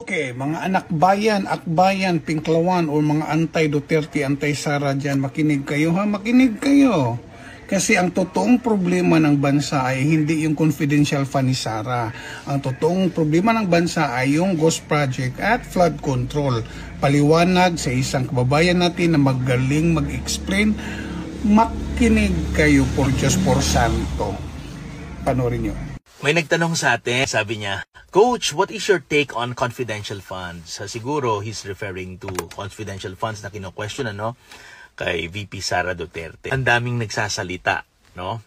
Okay, mga anak bayan, akbayan, pinklawan, o mga anti-Duterte, anti-Sara dyan, makinig kayo ha, makinig kayo. Kasi ang totoong problema ng bansa ay hindi yung confidential fund ni Sara. Ang totoong problema ng bansa ay yung ghost project at flood control. Paliwanag sa isang kababayan natin na magaling mag-explain. Makinig kayo por Diyos por Santo. Panoorin nyo. May nagtanong sa atin, sabi niya, Coach, what is your take on confidential funds? Siguro he's referring to confidential funds na kino-question kay VP Sara Duterte. Ang daming nagsasalita,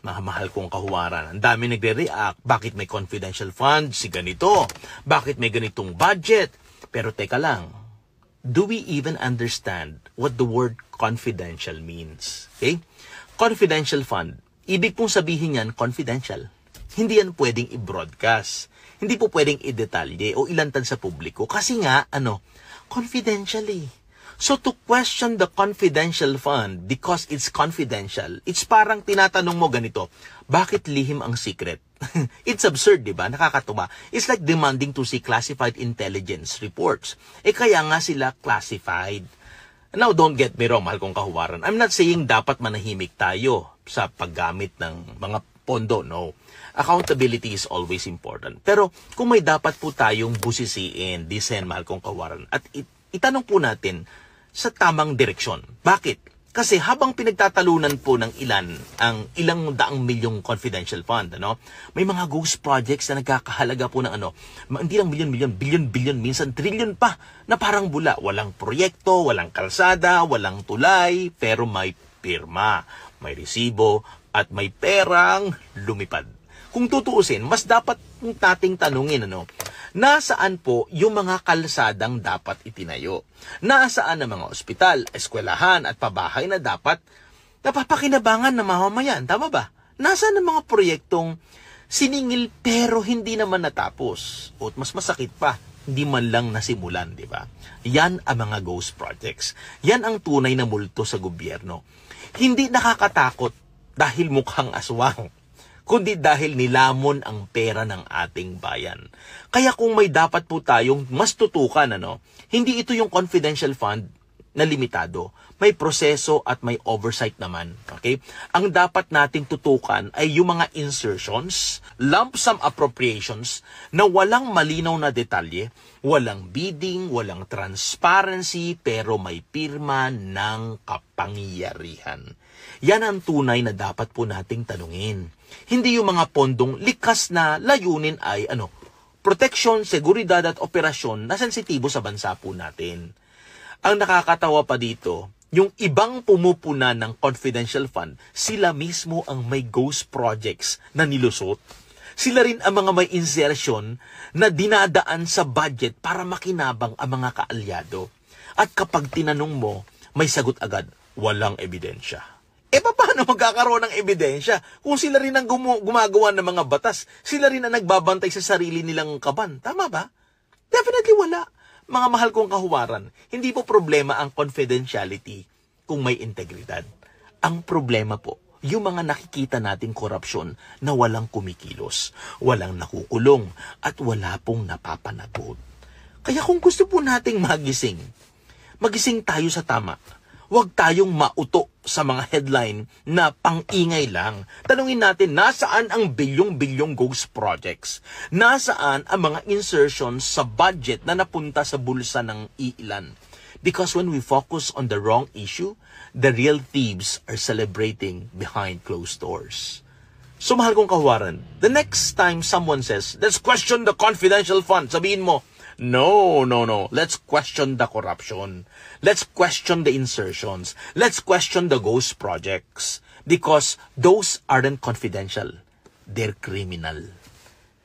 mahal kong kahuwaran. Ang daming nagre-react, bakit may confidential funds si ganito? Bakit may ganitong budget? Pero teka lang, do we even understand what the word confidential means? Okay? Confidential fund, ibig pong sabihin yan confidential. Hindi yan pwedeng i-broadcast. Hindi po pwedeng i-detalye o ilantad sa publiko. Kasi nga, confidential eh. So to question the confidential fund because it's confidential, it's parang tinatanong mo ganito, bakit lihim ang secret? It's absurd, di ba? Nakakatuwa. It's like demanding to see classified intelligence reports. Kaya nga sila classified. Now, don't get me wrong, mahal kong kahuwaran. I'm not saying dapat manahimik tayo sa paggamit ng mga pondo, no. Accountability is always important. Pero kung may dapat po tayong busisiin, mahal kong kahuwaran, at itanong po natin sa tamang direksyon. Bakit? Kasi habang pinagtatalunan po ng ang ilang daang milyong confidential fund, may mga ghost projects na nagkakahalaga po ng hindi lang milyon, bilyon, minsan trilyon pa, na parang bula. Walang proyekto, walang kalsada, walang tulay, pero may pirma, may resibo, at may perang lumipad. Kung tutuusin, mas dapat nating tanungin, nasaan po yung mga kalsadang dapat itinayo? Nasaan ang mga ospital, eskwelahan at pabahay na dapat napapakinabangan ng mamamayan? Tama ba? Nasaan ang mga proyektong siningil pero hindi naman natapos? O mas masakit pa, hindi man lang nasimulan, di ba? Yan ang mga ghost projects. Yan ang tunay na multo sa gobyerno. Hindi nakakatakot dahil mukhang aswang, kundi dahil nilamon ang pera ng ating bayan. Kaya kung may dapat po tayong mas tutukan, hindi ito yung confidential fund na limitado. May proseso at may oversight naman. Okay? Ang dapat nating tutukan ay yung mga insertions, lump sum appropriations na walang malinaw na detalye, walang bidding, walang transparency, pero may pirma ng kapangyarihan. Yan ang tunay na dapat po nating tanungin. Hindi yung mga pondong likas na layunin ay proteksyon, seguridad at operasyon na sensitibo sa bansa po natin. Ang nakakatawa pa dito, yung ibang pumupuna ng confidential fund, sila mismo ang may ghost projects na nilusot. Sila rin ang mga may insertion na dinadaan sa budget para makinabang ang mga kaalyado. At kapag tinanong mo, may sagot agad, walang ebidensya. Paano magkakaroon ng ebidensya kung sila rin ang gumagawa ng mga batas? Sila rin ang nagbabantay sa sarili nilang kaban. Tama ba? Definitely wala. Mga mahal kong kahuwaran, hindi po problema ang confidentiality kung may integridad. Ang problema po, yung mga nakikita nating korupsyon na walang kumikilos, walang nakukulong, at wala pong napapanagot. Kaya kung gusto po nating magising tayo sa tama. Huwag tayong mauto sa mga headline na pang-ingay lang. Tanungin natin, nasaan ang bilyong-bilyong ghost projects? Nasaan ang mga insertions sa budget na napunta sa bulsa ng iilan? Because when we focus on the wrong issue, the real thieves are celebrating behind closed doors. So mahal kong kahuwaran, the next time someone says, let's question the confidential fund, sabihin mo, No. Let's question the corruption. Let's question the insertions. Let's question the ghost projects. Because those aren't confidential. They're criminal.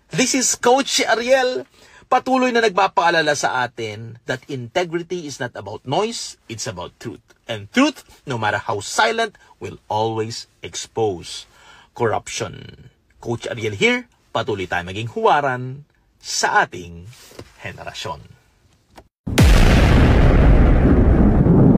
This is Coach Ariel. Patuloy na nagpapaalala sa atin that integrity is not about noise, it's about truth. And truth, no matter how silent, will always expose corruption. Coach Ariel here. Patuloy tayo maging huwaran sa ating henerasyon.